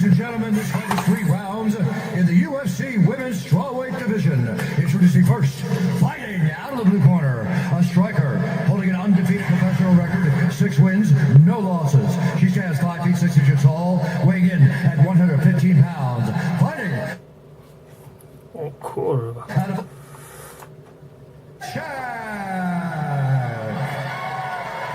Ladies and gentlemen, this fight is 3 rounds in the UFC Women's Strawweight Division. Introducing first, fighting out of the blue corner, a striker holding an undefeated professional record, 6 wins, no losses. She stands 5 feet 6 inches tall, weighing in at 115 pounds. Fighting. O kurwa. Out of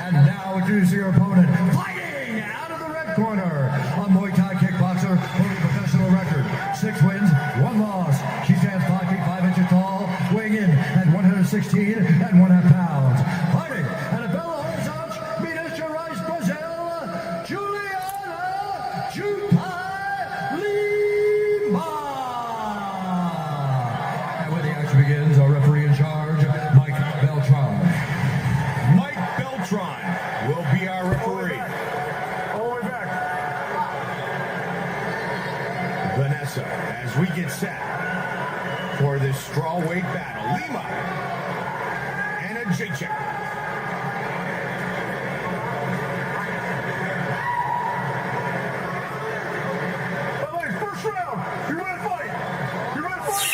and now introducing her opponent, fighting out of the red corner, a Muay Thai kickboxer holding a professional record, 6 wins, 1 loss. She stands 5 feet 5 inches tall, weighing in at 116 and 1/2 pounds. Fighting out of Belo Horizonte, Minas Gerais, Brazil, Juliana Lima. And when the action begins, our referee in charge, Mike Beltran. Mike Beltran will be our referee. All the way back. Vanessa, as we get set for this strawweight battle, Lima and Jędrzejczyk. First round. You ready to fight? You ready to fight?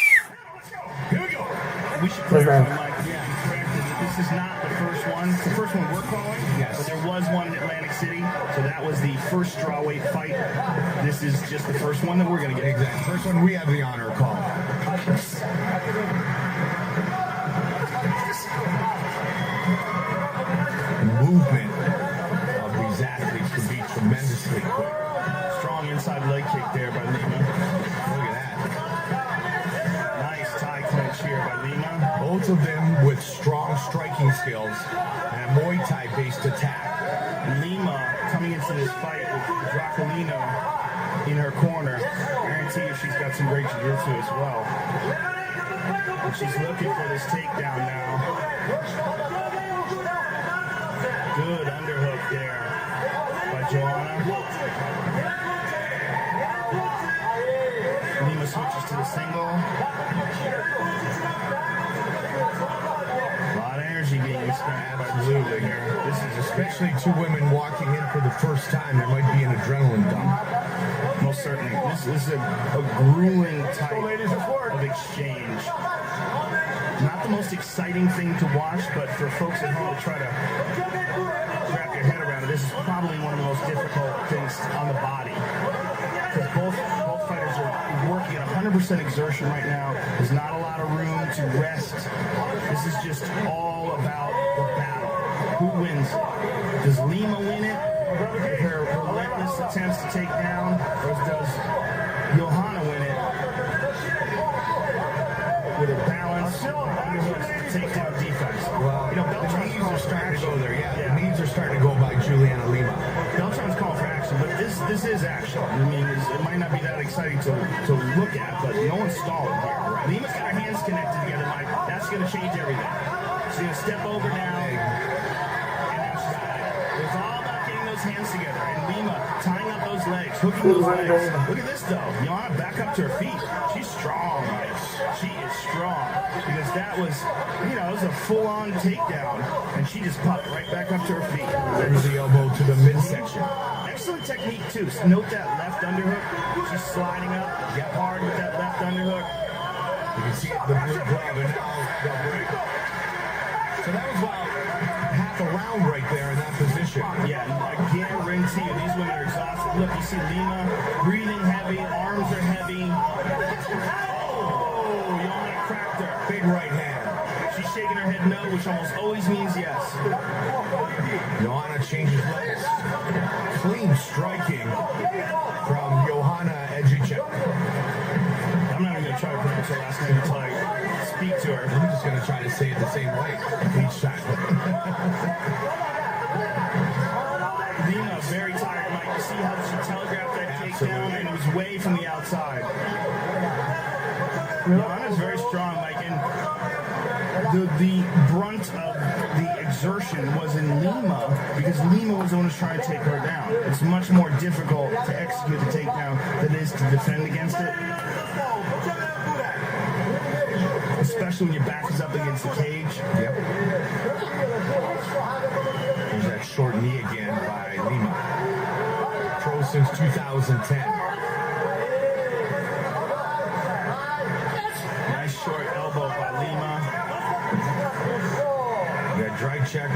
Let's go. Here we go. We should clarify, Mike. Yeah, he's correct. This is not the first one. It's the first one we're calling. Yes. But there was one in Atlantic City, so that was the first strawweight fight. This is just the first one that we're going to get. Exactly. First one we have the honor of calling. The movement of these athletes can be tremendously quick. Strong inside leg kick there by Lima. Look at that. Nice tie clinch here by Lima. Both of them with strong striking skills and a Muay Thai based attack. Lima coming into this fight with Draculino in her corner. Guarantee you she's got some great jiu-jitsu as well. And she's looking for this takedown now. Good underhook there by Joanna. Lima switches to the single. A lot of energy being spent by Absolutely. here. This is especially 2 women walking in for the first time. There might be an adrenaline dump. Most certainly. This is a grueling type of exchange. Not the most exciting thing to watch, but for folks at home to try to wrap your head around it, this is probably one of the most difficult things on the body. Because both fighters are working at 100% exertion right now. There's not a lot of room to rest. This is just all about the battle. Who wins it? Does Lima win it with her relentless attempts to take down, or does Joanna win it with a balance, underhooks, takedown defense? Well, You know, the Beltran's needs calling are for starting to action. go there. Yeah, the needs are starting to go by Juliana Lima. Beltran's calling for action, but this is action. I mean, it might not be that exciting to look at, but no one's stalling here. Right? Lima's got her hands connected together, Mike. That's going to change everything. She's going to step over now, and now she's got it. It's all about getting those hands together, and Lima tying up those legs, hooking those legs. Look at this, though. Joanna back up to her feet. She's strong, Mike. She is strong, because that was, it was a full-on takedown, and she just popped right back up to her feet. There's the elbow to the midsection. Excellent technique, too. Note that left underhook. She's sliding up, get hard with that left underhook. You can see the blue glove, and now so that was about half a round right there in that position. Yeah, I guarantee you, these women are exhausted. Look, you see Lima breathing heavy, arms are heavy. Oh, Joanna cracked her. Big right hand. She's shaking her head no, which almost always means yes. Joanna changes legs. Clean striking from Joanna Jędrzejczyk. I'm not even going to try to pronounce her last name until I speak to her. I'm just going to try to say it the same way each time. Lima, very tired, Mike. You see how she telegraphed that takedown, and it was way from the outside. Joanna's very strong, Mike, and the brunt of the exertion was in Lima, because Lima was the one who's trying to take her down. It's much more difficult to execute the takedown than it is to defend against it. Especially when your back is up against the cage. Yep. There's that short knee again by Lima. Pro since 2010. Jędrzejczyk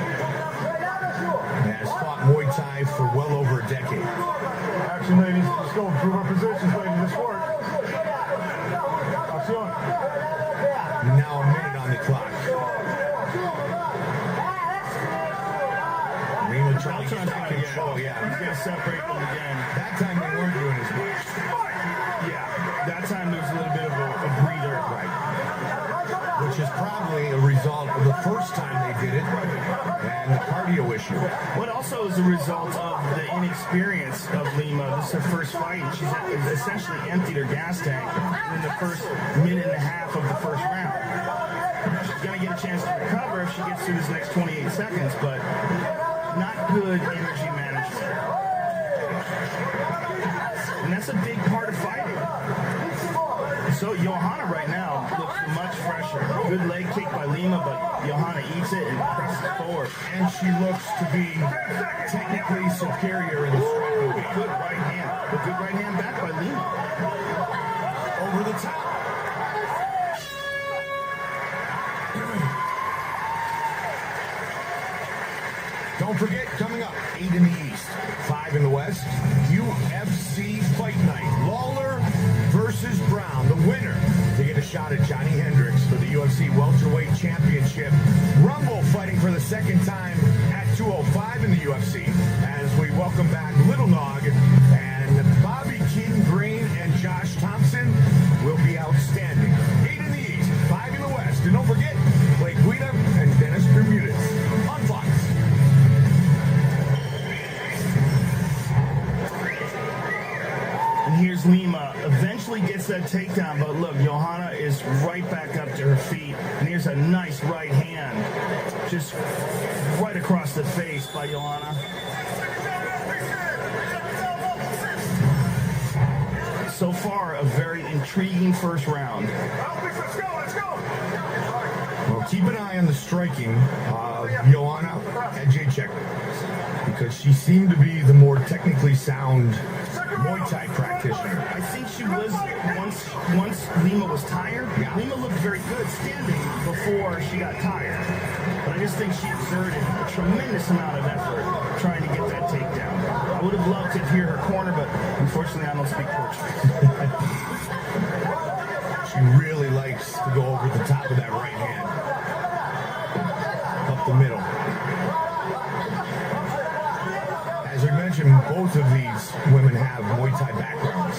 has fought Muay Thai for well over a decade. Action, ladies. Let's go. Improve our positions, ladies. This work. Arrachion. Now a minute on the clock. Lima trying to get control. Yeah, He's going to separate them again. that time they weren't doing as much. Yeah, that time there was a little bit of a breather. Right. Which is probably a result of the first time they did it and the cardio issue. What also is a result of the inexperience of Lima. This is her first fight. She's essentially emptied her gas tank in the first minute and a half of the first round. She's going to get a chance to recover if she gets through this next 28 seconds, but not good energy management. And that's a big part of fighting. So Joanna right now looks much fresher. Good leg kick by Lima, but Joanna eats it and presses forward. And she looks to be technically superior in the striking game. Good right hand. A good right hand back by Lima. Over the top. Don't forget, coming up, 8 in the East, 5 in the West, UFC Fight Night. Lawler versus Brown. The winner to get a shot at Joanny Hendricks for the UFC Welterweight Championship. Rumble fighting for the second time at 205 in the UFC as we welcome back Little Nog and Bobby Keaton Green and Josh Thompson will be outstanding. 8 in the East, 5 in the West. And don't forget, Blake Guida and Dennis Bermudez on Fox. And here's Lima, eventually gets that takedown, but look, Joanna is right back up to her feet, and here's a nice right hand, just right across the face by Joanna. So far, a very intriguing first round. Let's go. Let's go. Well, keep an eye on the striking of Joanna Jędrzejczyk because she seemed to be the more technically sound Muay Thai practitioner. I think she was, once Lima was tired, Lima looked very good standing before she got tired. But I just think she exerted a tremendous amount of effort trying to get that takedown. I would have loved to hear her corner, but unfortunately I don't speak Portuguese. She really likes to go over the top of that right hand. Up the middle. As we mentioned, both of these women have Muay Thai backgrounds.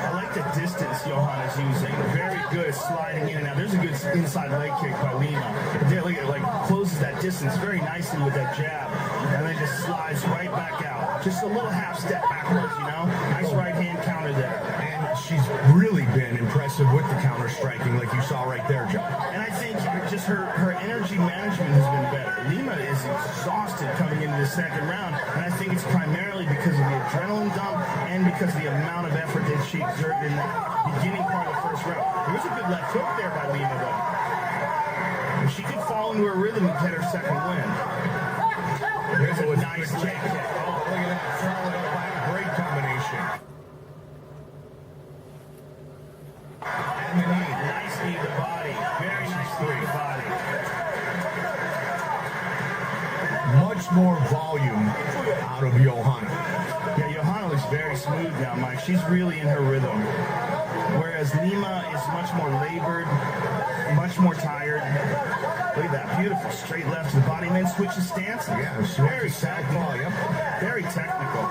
I like the distance Johanna's using. Very good sliding in and out. There's a good inside leg kick by Lima. There, look at it, like closes that distance very nicely with that jab. And then just slides right back out. Just a little half step backwards, you know? Nice right hand counter there. And she's really been impressive with the counter striking like you saw right there, John. And I think just her energy management has been better. Lima is exhausted coming into the second round, and I think it's primarily because of the adrenaline dump and because of the amount of effort that she exerted in that beginning part of the first round. There was a good left hook there by Lima, though. If she could fall into her rhythm and get her second win. There's a nice jab kick. Oh, look at that. Followed up by a great combination. And the knee. Nice knee to the body. Very nice knee to the body. Much more volume out of Joanna. Yeah, Joanna looks very smooth now, Mike. She's really in her rhythm. Whereas Lima is much more labored, much more tired. Look at that, beautiful straight left to the body, and then switches stance. Yeah, very southpaw, yep. Very technical.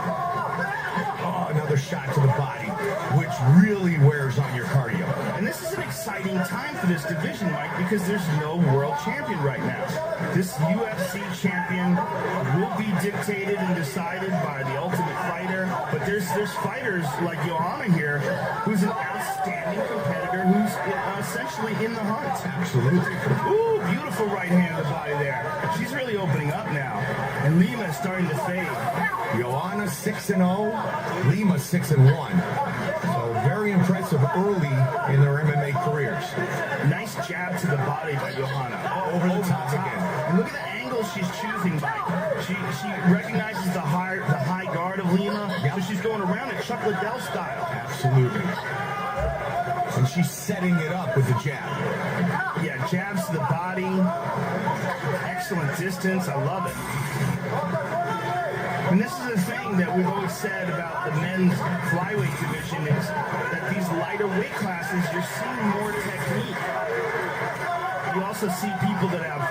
Oh, another shot to the body, which really wears on your cardio. And this is an exciting time for this division, Mike, because there's no world champion right now. This UFC champion will be dictated and decided by the Ultimate Fighter, but there's fighters like Joanna here, who's an outstanding competitor, who's essentially in the hunt. Absolutely. Ooh, beautiful right hand to the body there. She's really opening up now, and Lima is starting to fade. Joanna 6-0, Lima 6-1. So very impressive early in their MMA careers. Nice jab to the body by Joanna. Oh, over the top again. And look at the angle she's choosing, Mike. She recognizes the high guard of Lima, so she's going around it Chuck Liddell style. Absolutely. And she's setting it up with the jab. Yeah, jabs to the body. Excellent distance. I love it. And this is the thing that we've always said about the men's flyweight division is that these lighter weight classes, you're seeing more technique. You also see people that have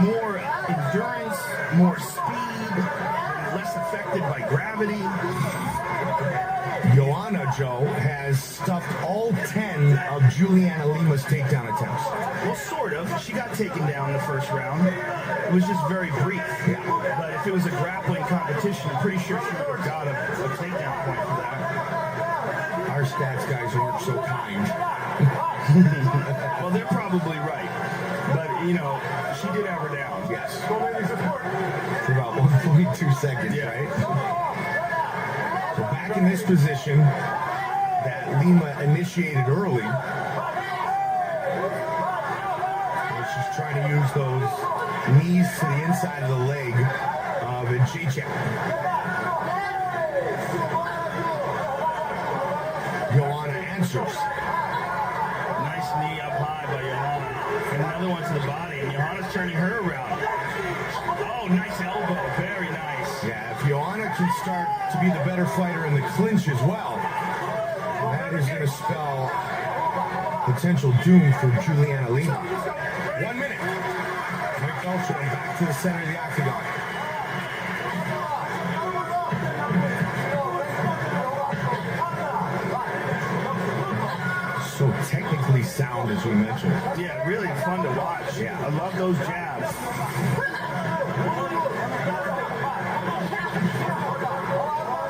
more endurance, more speed, and less affected by gravity. Joanna, Joe, has stuffed all 10 of Juliana Lima's takedown attempts. Well, sort of. She got taken down the first round. It was just very brief. But if it was a grappling competition, I'm pretty sure she would have got a takedown point for that. Our stats guys aren't so kind. Well, they're probably right. But, you know, she did have her down. Yes. For about 1.2 seconds, right? So back in this position that Lima initiated early. And she's trying to use those knees to the inside of the leg of Jędrzejczyk. Joanna answers. Nice knee up high by Joanna. And another one to the body. And Joanna's turning her around. Oh, nice elbow. Very nice. Yeah, if Joanna can start to be the better fighter in the clinch as well, that is going to spell potential doom for Juliana Lima. 1 minute. Mike Ultra back to the center of the octagon. So technically sound, as we mentioned. Yeah, really fun to watch. Yeah. I love those jabs.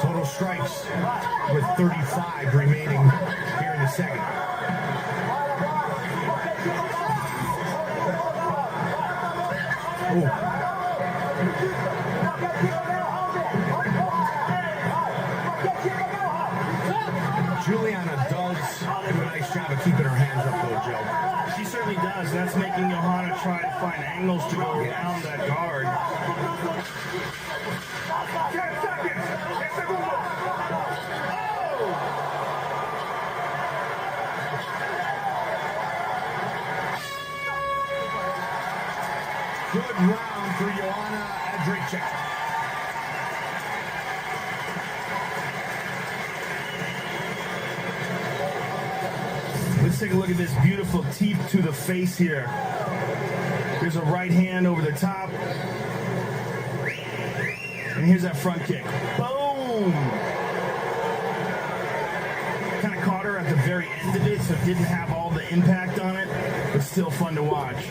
Total strikes with 35 remaining here in the second. Ooh. Juliana does do a nice job of keeping her hands up though, Joe. She certainly does. That's making Joanna try to find angles to go around that guard. 10 seconds. It's a good one. Good round for Joanna Jędrzejczyk. Let's take a look at this beautiful teep to the face here. There's a right hand over the top. And here's that front kick. Boom! Kind of caught her at the very end of it, so it didn't have all the impact on it, but still fun to watch.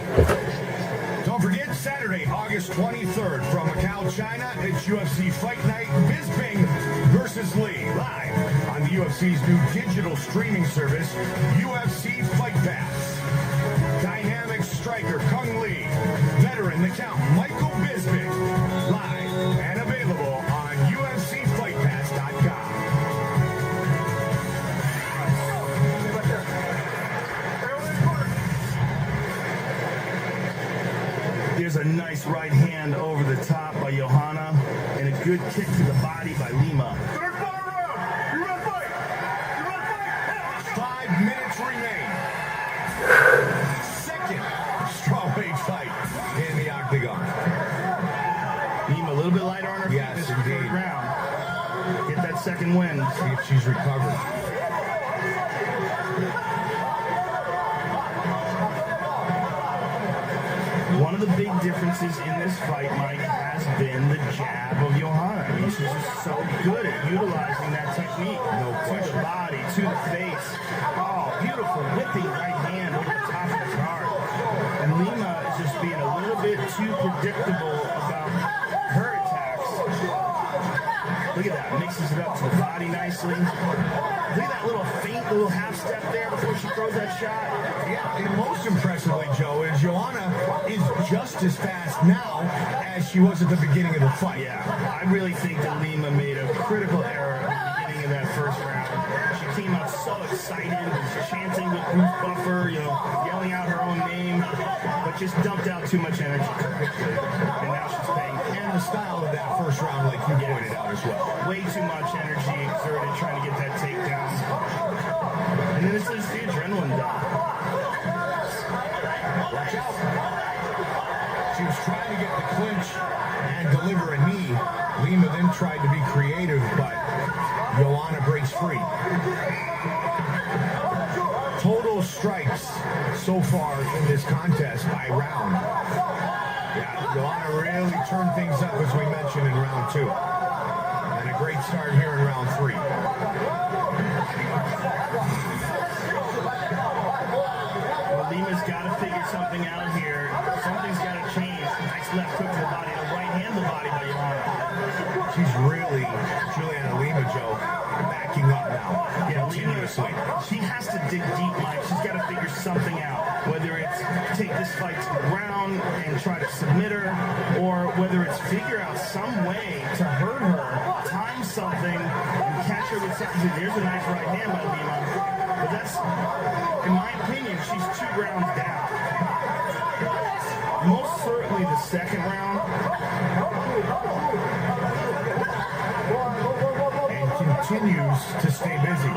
Don't forget, Saturday, August 23rd, from Macau, China, it's UFC Fight Night, Bisping versus Lee, live on the UFC's new digital streaming service, UFC Fight Pass. Dynamic striker Kung Lee, veteran the Count Michael Bisping, live and available on UFCFightPass.com. There's a nice right hand over the top by Joanna, and a good kick to the body by Lima. Third fight round. You ready to fight? You ready to fight? 5 minutes remain. Second strawweight fight in the octagon. Lima a little bit lighter on her feet Yes, this indeed. third round. Get that second win. See if she's recovered. One of the big differences in this fight, Mike, has been the jab of Joanna. I mean, she's just so good at utilizing that technique. No To question. the body, to the face. Oh, beautiful whipping right hand over the top of the guard. And Lima is just being a little bit too predictable about her attacks. Look at that, mixes it up to the body nicely. Look at that little feint, little half step there before she throws that shot. Yeah, and most impressively, Joe, is Joanna is just as fast now as she was at the beginning of the fight. Yeah, I really think that Lima made a critical error at the beginning of that first round. She came out so excited, chanting with Bruce Buffer, you know, yelling out her own name, but just dumped out too much energy too quickly. And now she's paying. And the style of that first round, like you pointed out as well. Way too much energy exerted trying to get that takedown. And then this is the adrenaline dump. Joanna breaks free. Total strikes so far in this contest by round. Yeah, Joanna really turned things up, as we mentioned, in round 2. And a great start here in round 3. Well, Lima's got to figure something out here. Something's got to change. Nice left hook to the body and a right hand to the body by Joanna. She's really, Juliana Lima, Joe, backing up now. Yeah, Lima, she has to dig deep, Mike. She's got to figure something out. Whether it's take this fight to the ground and try to submit her, or whether it's figure out some way to hurt her, time something, and catch her with something. There's a nice right hand by Lima. But that's, in my opinion, she's 2 rounds down. Most certainly the second round. And continues to stay busy.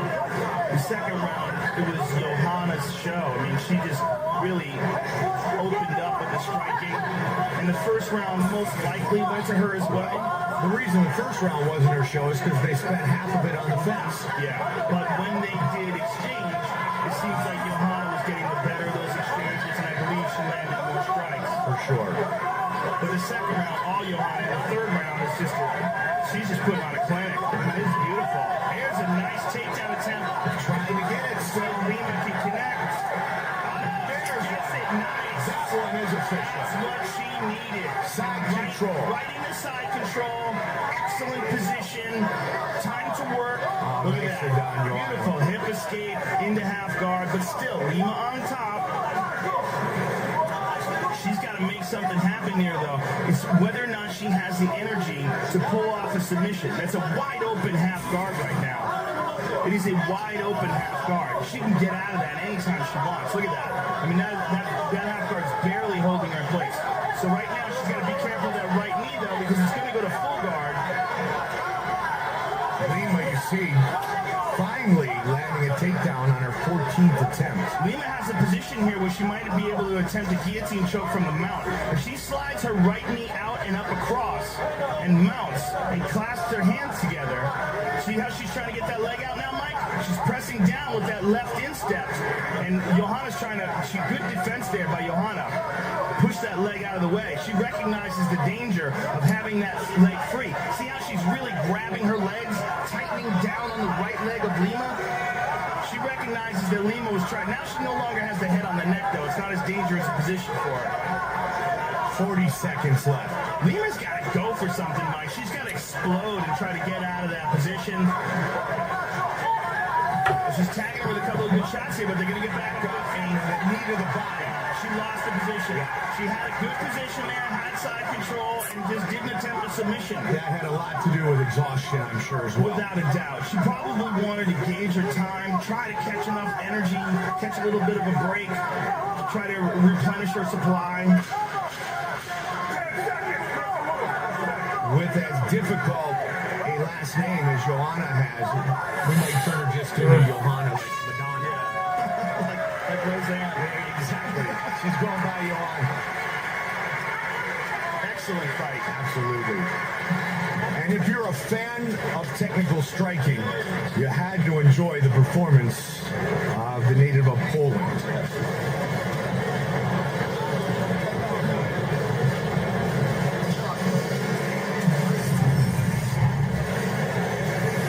The second round, it was Joanna's show. I mean, she just really opened up with the striking. And the first round most likely went to her as well. The reason the first round wasn't her show is because they spent half of it on the fence. Yeah, but when they did exchange, it seems like Joanna was getting the better of those exchanges, and I believe she landed more strikes. For sure. But the second round, all Joanna. The third round is just, she's just putting on a clinic. It is beautiful. Here's a nice takedown attempt. Trying to get it. So Lima can connect. Gets it nice. That one is official. That's what she needed. Side control. Right into side control. Excellent position. Time to work. Look at nicely that. done, Joanna. Beautiful hip escape into half guard, but still Lima on top. She's got to make something happen here, though. It's whether or not she has the energy to pull off a submission. That's a wide open half guard right now. It is a wide open half guard. She can get out of that anytime she wants. Look at that. I mean, that half guard's barely holding her in place. So right now she's got to be careful of that right knee, though, because it's going to go to full guard. Lima, you see, finally landing a takedown on her 14th attempt. Lima has a position here where she might be able to attempt a guillotine choke from the mount. If she slides her right knee out and up across and mounts and clasps her hands together, see how she's trying to get that leg out now, Mike? She's pressing down with that left instep. And Johanna's trying to, good defense there by Joanna. Push that leg out of the way. She recognizes the danger of having that leg free. See how she's really grabbing her legs, tightening down on the right leg of Lima? She recognizes that Lima was trying. Now she no longer has the head on the neck, though. It's not as dangerous a position for her. 40 seconds left. Lima's got to go for something, Mike. She's got to explode and try to get out of that position. She's tagging her with a couple of good shots here, but they're going to get back up. And knee to the body. She lost the position. She had a good position there, had side control, and just didn't attempt a submission. That had a lot to do with exhaustion, I'm sure, as well. Without a doubt. She probably wanted to gauge her time, try to catch enough energy, catch a little bit of a break, try to replenish her supply. With as difficult a last name as Joanna has, we might turn her just into Johanna, like Madonna. like Roseanne. Yeah, exactly. She's going by Joanna. Excellent fight. Absolutely. And if you're a fan of technical striking, you had to enjoy the performance of the native of Poland.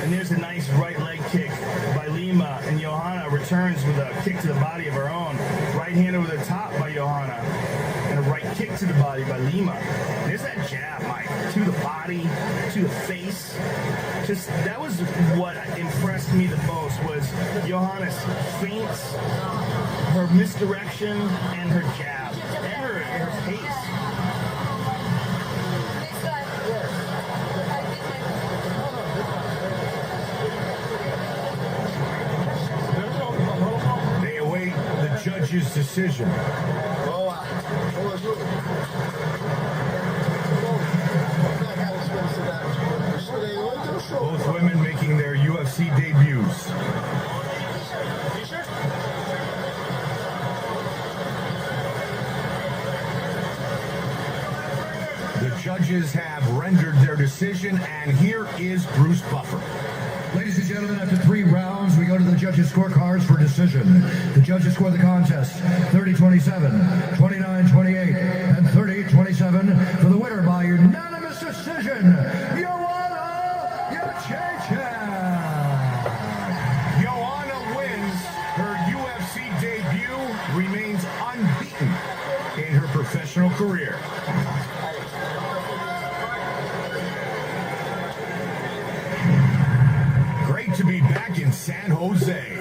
And there's a nice right leg kick by Lima, and Joanna returns with a kick to the body of her own. Right hand over the top by Joanna, and a right kick to the body by Lima. There's that jab, Mike, to the body, to the face. Just, that was what impressed me the most, was Joanna's feints, her misdirection, and her jab, and her pace. They await the judge's decision. Both women making their UFC debuts. The judges have rendered their decision, and here is Bruce Buffer. Ladies and gentlemen, after 3 rounds, we go to the judges' scorecards for decision. The judges score the contest 30-27, 29-28, and 30-27 for the winner by unanimous decision, Joanna Jędrzejczyk. Joanna wins her UFC debut, remains unbeaten in her professional career. Great to be back in San Jose.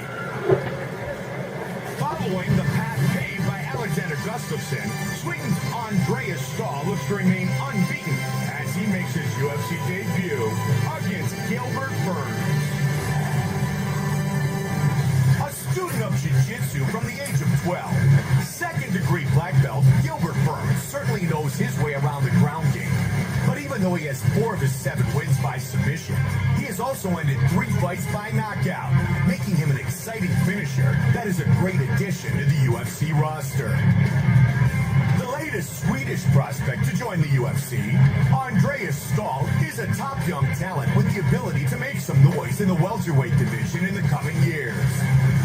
Following the path paved by Alexander Gustafsson, Sweden's Andreas Stahl looks to remain unbeaten as he makes his UFC debut against Gilbert Burns. A student of jiu-jitsu from the age of 12, second-degree black belt, Gilbert Burns certainly knows his way around the ground game. But even though he has 4 of his 7 wins by submission, he has also ended 3 fights by knockout, making him an exciting finisher that is a great addition to the UFC roster. The latest Swedish prospect to join the UFC, Andreas Stahl, is a top young talent with the ability to make some noise in the welterweight division in the coming years.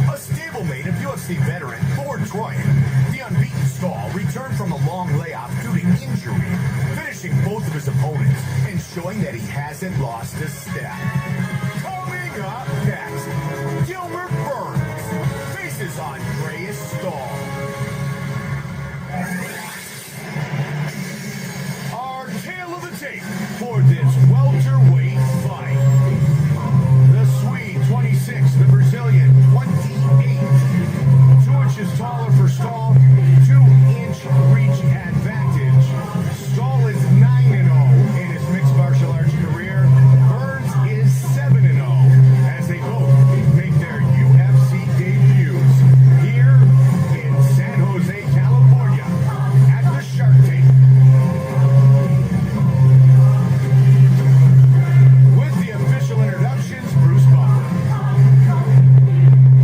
A stablemate of UFC veteran Lord Troyan, the unbeaten Stahl returned from a long layoff due to injury, finishing both of his opponents and showing that he hasn't lost a step. Coming up next, Gilbert Burns faces Andreas Stahl. Our tale of the tape for this welterweight fight. The Swede, 26, the Brazilian, 28. 2 inches taller for Stahl, 2-inch reach advantage. Stahl is 9-0 in his mixed martial arts career. Burns is 7-0 as they both make their UFC debuts here in San Jose, California at the Shark Tank. With the official introductions, Bruce Buffer.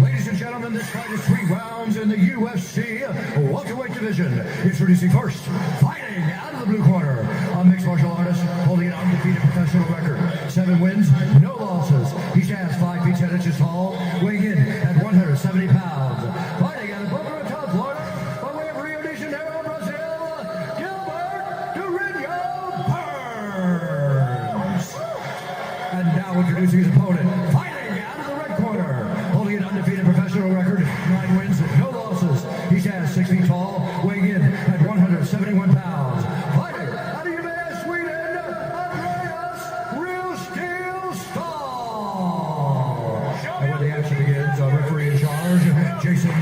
Ladies and gentlemen, this fight is 3 rounds in the UFC welterweight division. Introducing first, fighting out of the blue corner, a mixed martial artist holding an undefeated professional record. 7 wins, no losses. He stands 5 feet 10 inches tall, weighing in at 170 pounds. Fighting out of Boca Raton, Florida, by way of Rio de Janeiro, Brazil, Gilbert Burns. And now introducing his opponent, fighting out of the red corner, holding an undefeated professional record, 9 wins, no losses. He stands 6 feet tall, weighing in at 171 pounds. Fighting out of Juliana, Sweden, Andreas Real Steel Stahl. And when the action begins, our referee in charge, Jason